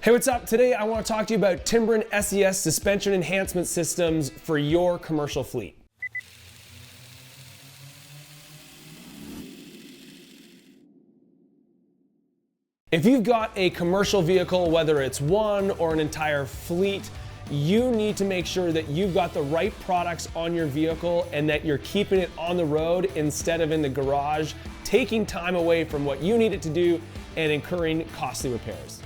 Hey, what's up? Today I want to talk to you about Timbren SES suspension enhancement systems for your commercial fleet. If you've got a commercial vehicle, whether it's one or an entire fleet, you need to make sure that you've got the right products on your vehicle and that you're keeping it on the road instead of in the garage, taking time away from what you need it to do and incurring costly repairs.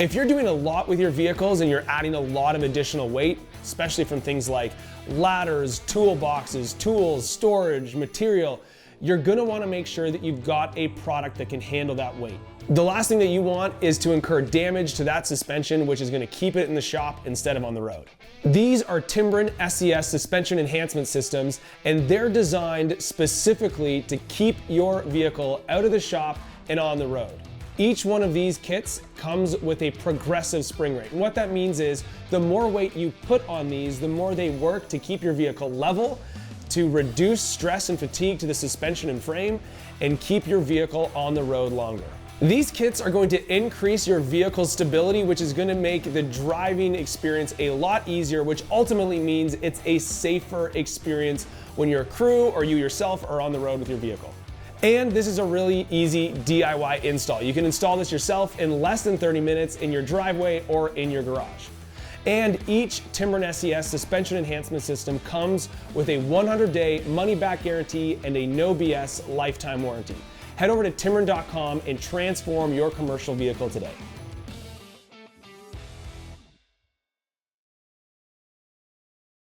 If you're doing a lot with your vehicles and you're adding a lot of additional weight, especially from things like ladders, toolboxes, tools, storage, material, you're gonna wanna make sure that you've got a product that can handle that weight. The last thing that you want is to incur damage to that suspension, which is gonna keep it in the shop instead of on the road. These are Timbren SES suspension enhancement systems, and they're designed specifically to keep your vehicle out of the shop and on the road. Each one of these kits comes with a progressive spring rate. And what that means is the more weight you put on these, the more they work to keep your vehicle level, to reduce stress and fatigue to the suspension and frame, and keep your vehicle on the road longer. These kits are going to increase your vehicle's stability, which is going to make the driving experience a lot easier, which ultimately means it's a safer experience when your crew or you yourself are on the road with your vehicle. And this is a really easy DIY install. You can install this yourself in less than 30 minutes in your driveway or in your garage. And each Timbren SES suspension enhancement system comes with a 100-day money-back guarantee and a no BS lifetime warranty. Head over to Timbren.com and transform your commercial vehicle today.